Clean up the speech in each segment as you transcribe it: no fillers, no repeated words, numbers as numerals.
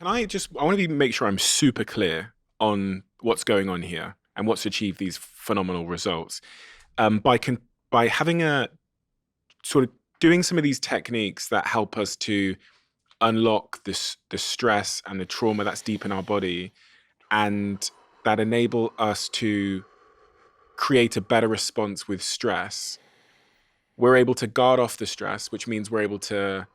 I want to make sure I'm super clear on what's going on here and what's achieved these phenomenal results. By having a sort of doing some of these techniques that help us to unlock the stress and the trauma that's deep in our body, and that enable us to create a better response with stress, we're able to guard off the stress, which means we're able to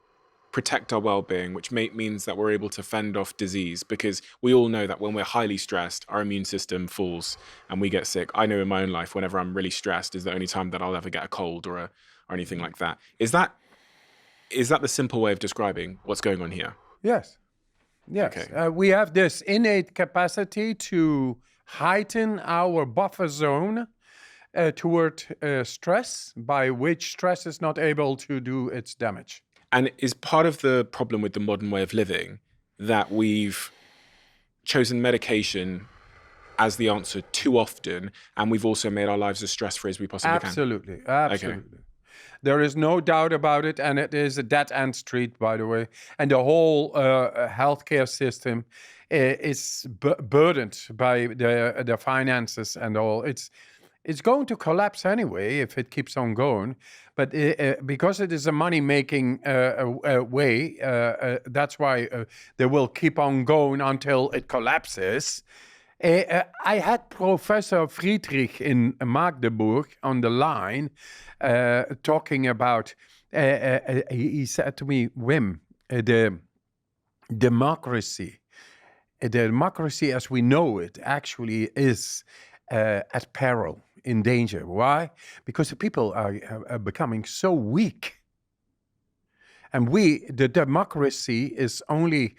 protect our well-being, which means that we're able to fend off disease, because we all know that when we're highly stressed, our immune system falls and we get sick. I know in my own life, whenever I'm really stressed is the only time that I'll ever get a cold or anything like that. Is that the simple way of describing what's going on here? Yes. Okay. We have this innate capacity to heighten our buffer zone toward stress, by which stress is not able to do its damage. And is part of the problem with the modern way of living that we've chosen medication as the answer too often, and we've also made our lives as stress-free as we possibly can? Absolutely. Okay. There is no doubt about it, and it is a dead-end street, by the way. And the whole healthcare system is burdened by the finances and all. It's going to collapse anyway if it keeps on going. But because it is a money-making way, that's why they will keep on going until it collapses. I had Professor Friedrich in Magdeburg on the line talking about, he said to me, Wim, the democracy as we know it actually is at peril, in danger. Why? Because the people are becoming so weak. And the democracy is only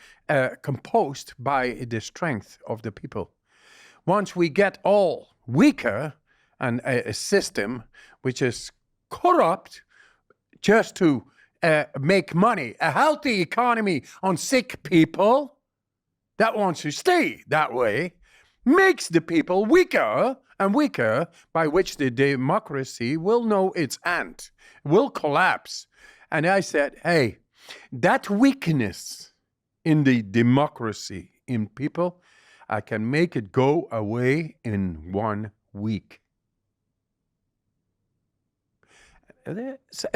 composed by the strength of the people. Once we get all weaker, and a system which is corrupt just to make money, a healthy economy on sick people that wants to stay that way, makes the people weaker and weaker, by which the democracy will know its end, will collapse. And I said, hey, that weakness in the democracy in people, I can make it go away in 1 week.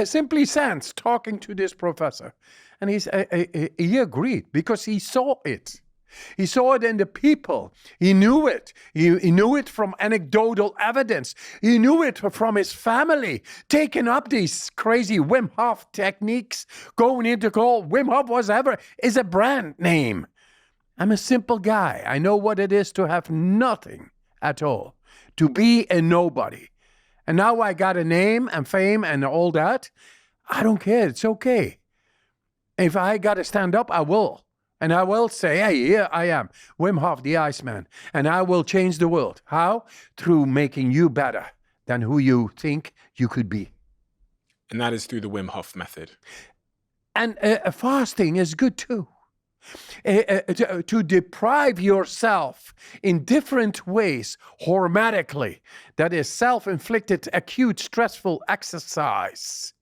Simply Sands talking to this professor. And he agreed because he saw it. He saw it in the people. He knew it. He knew it from anecdotal evidence. He knew it from his family, taking up these crazy Wim Hof techniques, going into call. Wim Hof is a brand name. I'm a simple guy. I know what it is to have nothing at all, to be a nobody. And now I got a name and fame and all that. I don't care. It's okay. If I got to stand up, I will. And I will say, hey, here I am, Wim Hof, the Iceman. And I will change the world. How? Through making you better than who you think you could be. And that is through the Wim Hof method. And fasting is good too. To deprive yourself in different ways, hormetically, that is self-inflicted, acute, stressful exercise.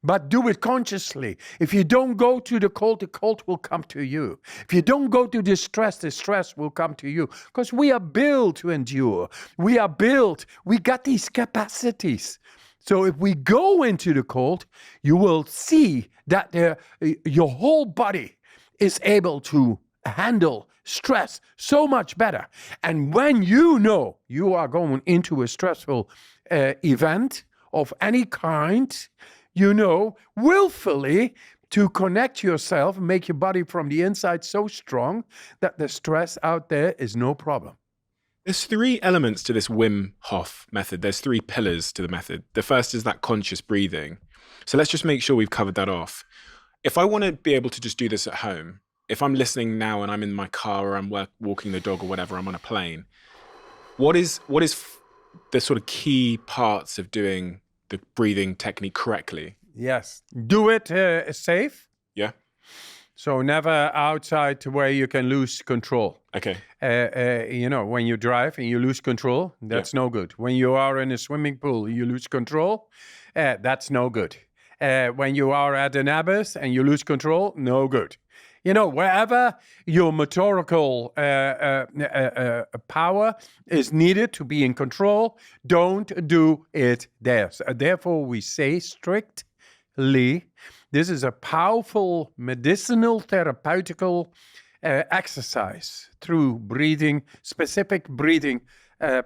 But do it consciously. If you don't go to the cold will come to you. If you don't go to the stress will come to you. Because we are built to endure. We got these capacities. So if we go into the cold, you will see that your whole body is able to handle stress so much better. And when you know you are going into a stressful event of any kind, you know willfully to connect yourself, make your body from the inside so strong that the stress out there is no problem. There's 3 elements to this Wim Hof method. There's 3 pillars to the method. The first is that conscious breathing. So let's just make sure we've covered that off. If I want to be able to just do this at home, if I'm listening now and I'm in my car or I'm walking the dog or whatever, I'm on a plane, what is the sort of key parts of doing the breathing technique correctly? Yes. Do it safe. Yeah. So never outside to where you can lose control. Okay. When you drive and you lose control, that's no good. When you are in a swimming pool, you lose control, that's no good. When you are at an abyss and you lose control, no good. Wherever your motorical power is needed to be in control, don't do it there. So, therefore, we say strictly, this is a powerful medicinal, therapeutical exercise through breathing, specific breathing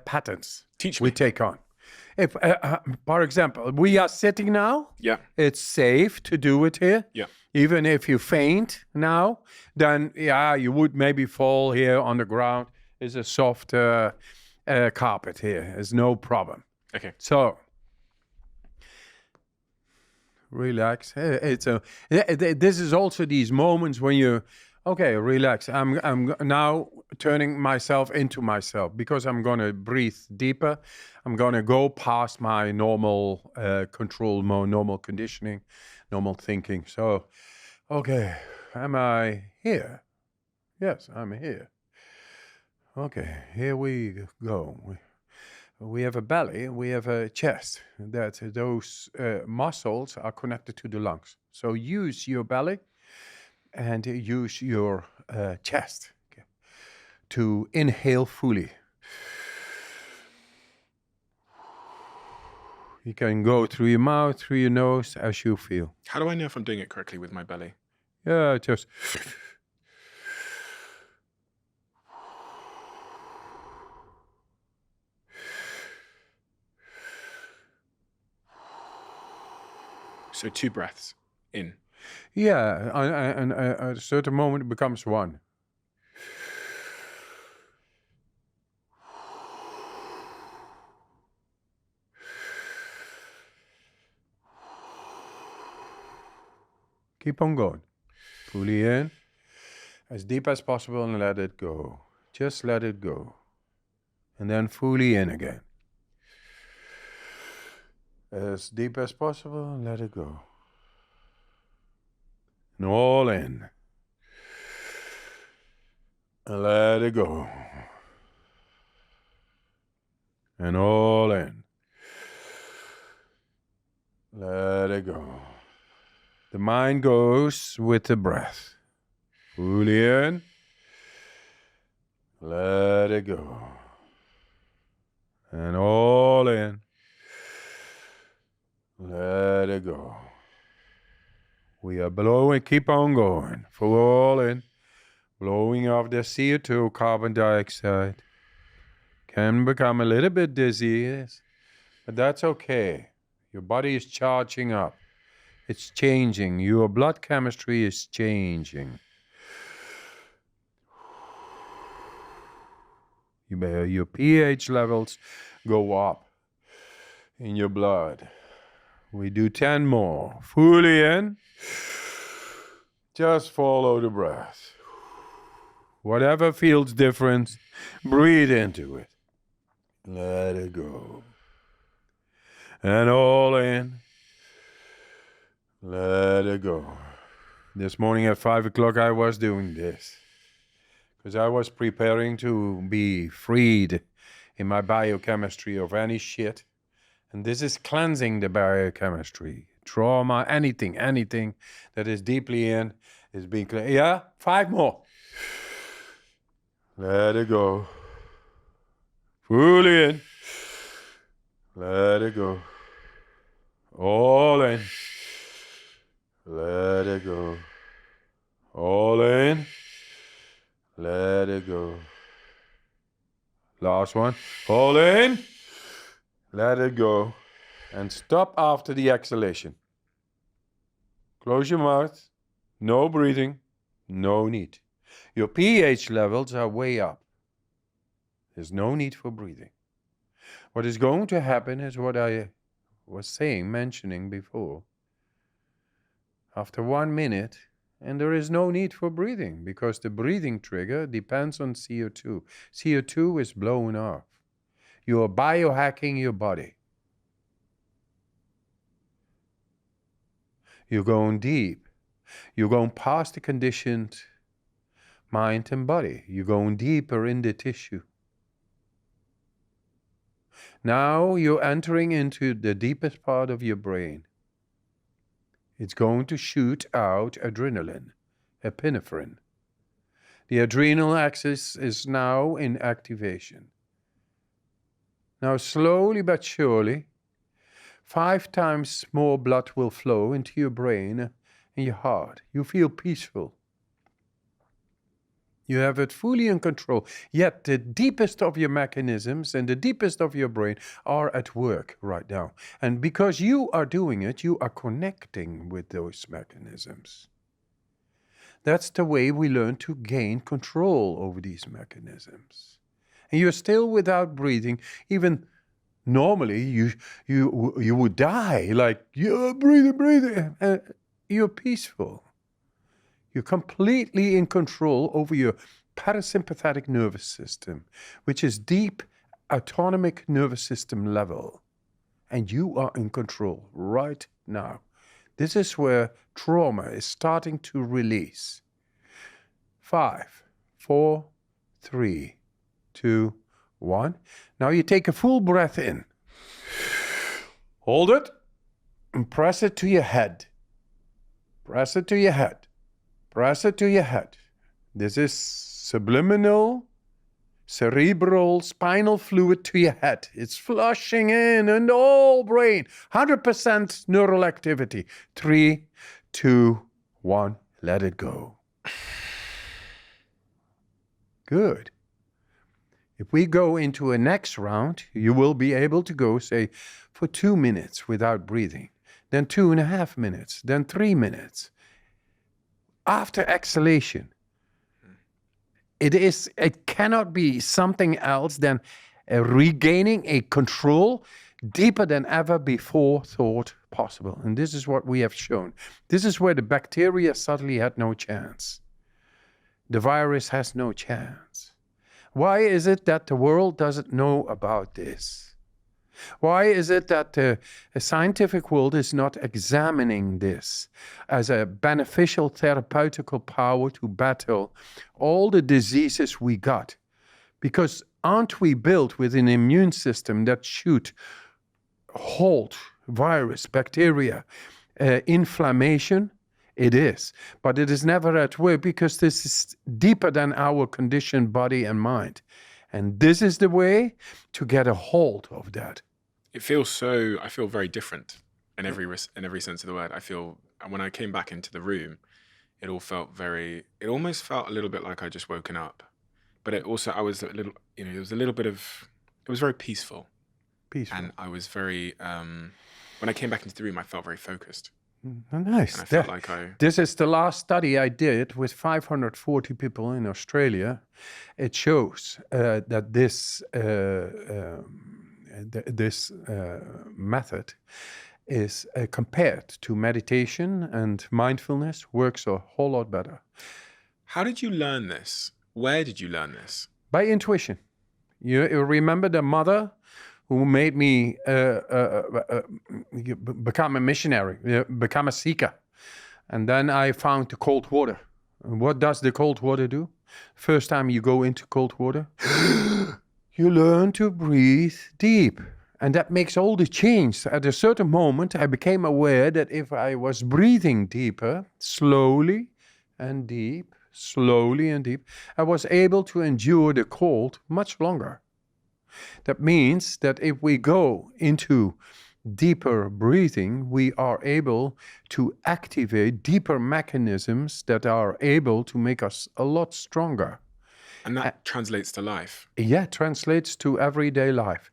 patterns. Teach we me. take on. If, for example, we are sitting now. Yeah. It's safe to do it here. Yeah. Even if you faint now, then you would maybe fall here on the ground. It's a soft carpet here. It's no problem. Okay. So relax. This is also these moments when you, okay, relax. I'm now turning myself into myself because I'm gonna breathe deeper. I'm gonna go past my normal control mode, normal conditioning, normal thinking. So, okay, am I here? Yes, I'm here. Okay, here we go. We have a belly, we have a chest. Those muscles are connected to the lungs. So use your belly and use your chest to inhale fully. You can go through your mouth, through your nose, as you feel. How do I know if I'm doing it correctly with my belly? Yeah, just... So 2 breaths in. Yeah, and at a certain moment it becomes one. Keep on going. Fully in, as deep as possible, and let it go. Just let it go. And then fully in again. As deep as possible, and let it go. And all in. And let it go. And all in. Let it go. The mind goes with the breath. Fully in. Let it go. And all in. Let it go. We are blowing, keep on going. Full in. Blowing off the CO2, carbon dioxide. Can become a little bit dizzy, yes, but that's okay. Your body is charging up. It's changing. Your blood chemistry is changing. Your pH levels go up in your blood. We do 10 more. Fully in. Just follow the breath. Whatever feels different, breathe into it. Let it go. And all in. Let it go. This morning at 5 o'clock I was doing this. Because I was preparing to be freed in my biochemistry of any shit. And this is cleansing the biochemistry. Trauma, anything that is deeply in is being cleansed. Yeah, 5 more. Let it go. Fully in. Let it go. All in. Let it go. All in. Let it go. Last one. All in. Let it go. And stop after the exhalation. Close your mouth. No breathing. No need. Your pH levels are way up. There's no need for breathing. What is going to happen is what I was mentioning before. After 1 minute, and there is no need for breathing because the breathing trigger depends on CO2. CO2 is blown off. You are biohacking your body. You're going deep. You're going past the conditioned mind and body. You're going deeper in the tissue. Now you're entering into the deepest part of your brain. It's going to shoot out adrenaline. epinephrine. The adrenal axis is now in activation. Now, slowly but surely, 5 times more blood will flow into your brain and your heart. You feel peaceful. You have it fully in control. Yet the deepest of your mechanisms and the deepest of your brain are at work right now. And because you are doing it, you are connecting with those mechanisms. That's the way we learn to gain control over these mechanisms. And you're still without breathing. Even normally, you would die. Like, you're breathing. You're peaceful. You're completely in control over your parasympathetic nervous system, which is deep autonomic nervous system level. And you are in control right now. This is where trauma is starting to release. 5, 4, 3, 2, 1. Now you take a full breath in. Hold it and press it to your head. Press it to your head. Press it to your head. This is subliminal, cerebral, spinal fluid to your head. It's flushing in and all brain. 100% neural activity. 3, 2, 1. Let it go. Good. If we go into a next round, you will be able to go, say, for 2 minutes without breathing. Then 2.5 minutes. Then 3 minutes. After exhalation, it cannot be something else than regaining a control deeper than ever before thought possible. And this is what we have shown. This is where the bacteria suddenly had no chance. The virus has no chance. Why is it that the world doesn't know about this? Why is it that the scientific world is not examining this as a beneficial therapeutical power to battle all the diseases we got? Because aren't we built with an immune system that should halt virus, bacteria, inflammation? It is. But it is never at work because this is deeper than our conditioned body and mind. And this is the way to get a hold of that. I feel very different in every sense of the word. I feel, when I came back into the room, it almost felt a little bit like I just woken up. But it was very peaceful. Peaceful. And I was very, when I came back into the room, I felt very focused. Oh, nice. And I felt like This is the last study I did with 540 people in Australia. It shows that this method is compared to meditation and mindfulness works a whole lot better. How did you learn this? Where did you learn this? By intuition. You remember the mother who made me become a missionary, become a seeker. And then I found the cold water. And what does the cold water do? First time you go into cold water, you learn to breathe deep. And that makes all the change. At a certain moment, I became aware that if I was breathing deeper, slowly and deep, I was able to endure the cold much longer. That means that if we go into deeper breathing, we are able to activate deeper mechanisms that are able to make us a lot stronger. And that translates to life. Yeah, translates to everyday life.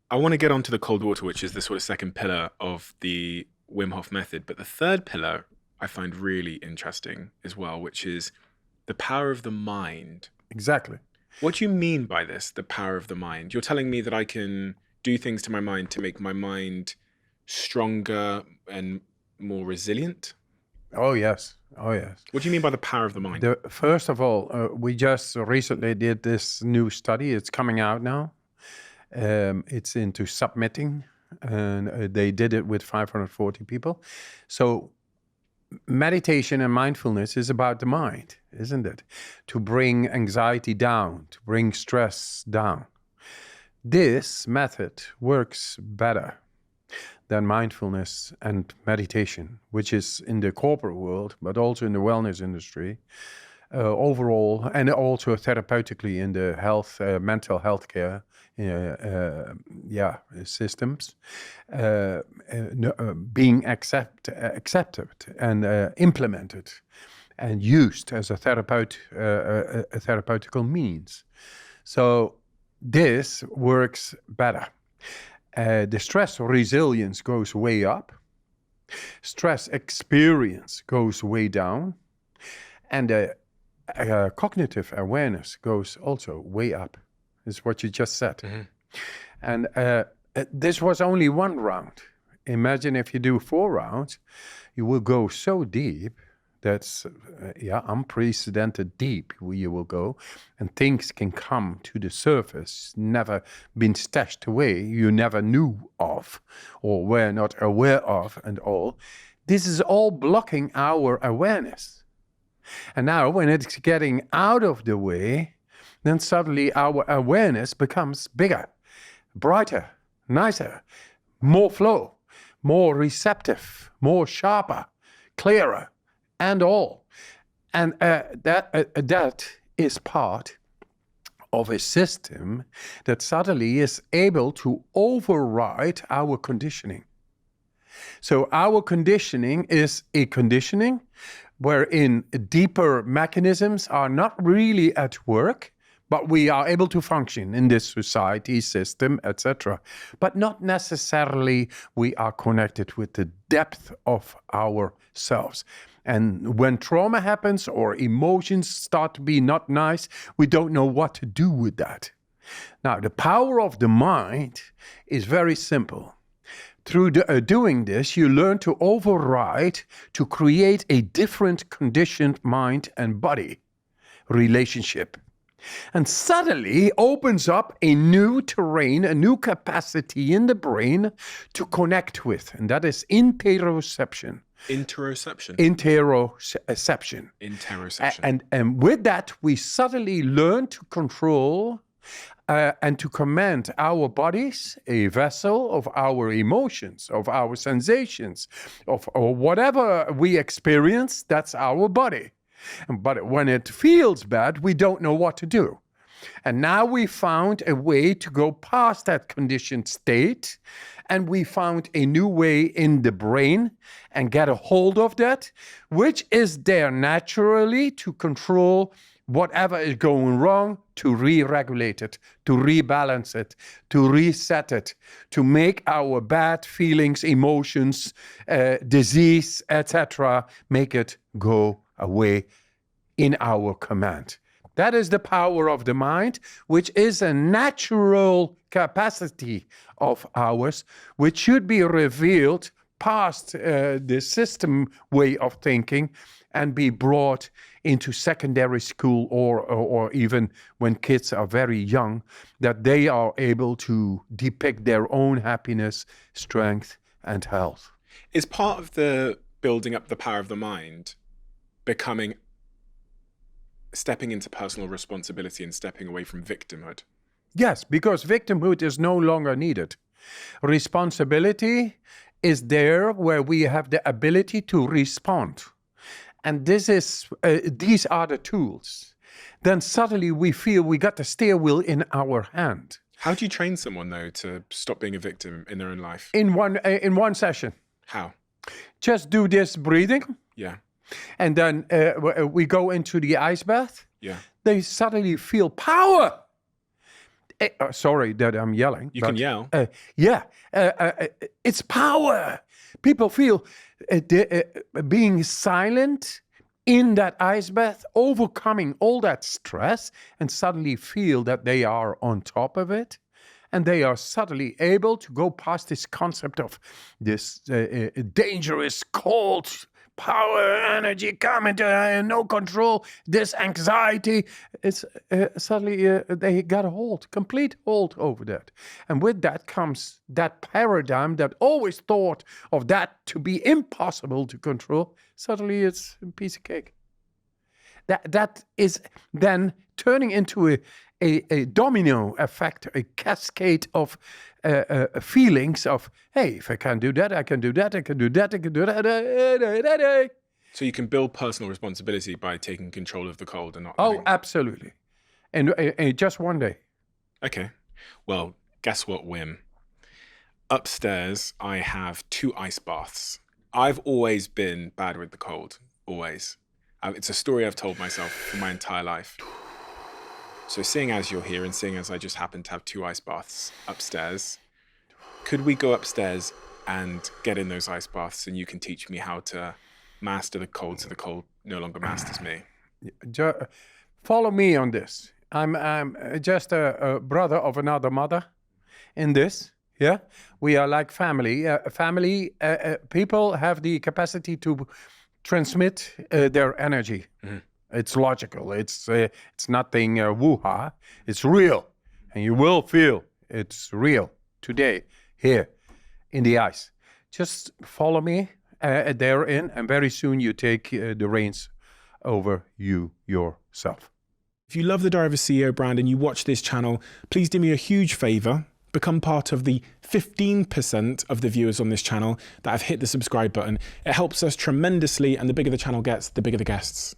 I want to get onto the cold water, which is the sort of second pillar of the Wim Hof method. But the third pillar I find really interesting as well, which is the power of the mind. Exactly. What do you mean by this, the power of the mind? You're telling me that I can do things to my mind to make my mind stronger and more resilient? Oh, yes. Oh, yes. What do you mean by the power of the mind? First of all, we just recently did this new study. It's coming out now. It's into submitting, and they did it with 540 people. So meditation and mindfulness is about the mind, isn't it? To bring anxiety down, to bring stress down. This method works better. than mindfulness and meditation, which is in the corporate world, but also in the wellness industry overall, and also therapeutically in the health, mental health care systems, being accepted and implemented and used as a therapeutical means. So this works better. The stress resilience goes way up. Stress experience goes way down. And the cognitive awareness goes also way up, is what you just said. Mm-hmm. And this was only one round. Imagine if you do 4 rounds, you will go so deep. That's unprecedented deep you will go, and things can come to the surface, never been stashed away, you never knew of, or were not aware of, and all. This is all blocking our awareness. And now when it's getting out of the way, then suddenly our awareness becomes bigger, brighter, nicer, more flow, more receptive, more sharper, clearer, and all. And that is part of a system that suddenly is able to override our conditioning. So our conditioning is a conditioning wherein deeper mechanisms are not really at work, but we are able to function in this society, system, etc. But not necessarily we are connected with the depth of ourselves. And when trauma happens or emotions start to be not nice, we don't know what to do with that. Now, the power of the mind is very simple. Through doing this, you learn to override, to create a different conditioned mind and body relationship. And suddenly opens up a new terrain, a new capacity in the brain to connect with. And that is interoception. Interoception. Interoception. Interoception. And with that, we suddenly learn to control and to command our bodies, a vessel of our emotions, of our sensations, or whatever we experience, that's our body. But when it feels bad, we don't know what to do. And now we found a way to go past that conditioned state, and we found a new way in the brain and get a hold of that, which is there naturally to control whatever is going wrong, to re-regulate it, to rebalance it, to reset it, to make our bad feelings, emotions, disease, etc., make it go away in our command. That is the power of the mind, which is a natural capacity of ours, which should be revealed past the system way of thinking and be brought into secondary school or even when kids are very young, that they are able to depict their own happiness, strength, and health. Is part of the building up the power of the mind stepping into personal responsibility and stepping away from victimhood? Yes, because victimhood is no longer needed. Responsibility is there where we have the ability to respond. And these are the tools. Then suddenly we feel we got the steering wheel in our hand. How do you train someone, though, to stop being a victim in their own life? In one session. How? Just do this breathing. Yeah. And then we go into the ice bath. Yeah. They suddenly feel power. Sorry that I'm yelling. You can yell. It's power. People feel being silent in that ice bath, overcoming all that stress, and suddenly feel that they are on top of it. And they are suddenly able to go past this concept of this dangerous, cold, power, energy, come into no control, this anxiety. It's suddenly they got a hold, complete hold over that. And with that comes that paradigm that always thought of that to be impossible to control. Suddenly it's a piece of cake. that is then turning into a domino effect, a cascade of feelings of, hey, if I can do that, I can do that, I can do that, I can do that. So you can build personal responsibility by taking control of the cold and not. Oh, absolutely. And just one day. Okay. Well, guess what, Wim? Upstairs, I have 2 ice baths. I've always been bad with the cold. Always. It's a story I've told myself for my entire life. So seeing as you're here and seeing as I just happen to have 2 ice baths upstairs, could we go upstairs and get in those ice baths and you can teach me how to master the cold so the cold no longer masters me? Follow me on this. I'm just a brother of another mother in this. Yeah, we are like family. People have the capacity to transmit their energy. Mm-hmm. It's logical. It's nothing woo-ha. It's real, and you will feel it's real today here in the ice. Just follow me therein, and very soon you take the reins over you yourself. If you love the Diary of a CEO brand and you watch this channel, please do me a huge favor. Become part of the 15% of the viewers on this channel that have hit the subscribe button. It helps us tremendously, and the bigger the channel gets, the bigger the guests.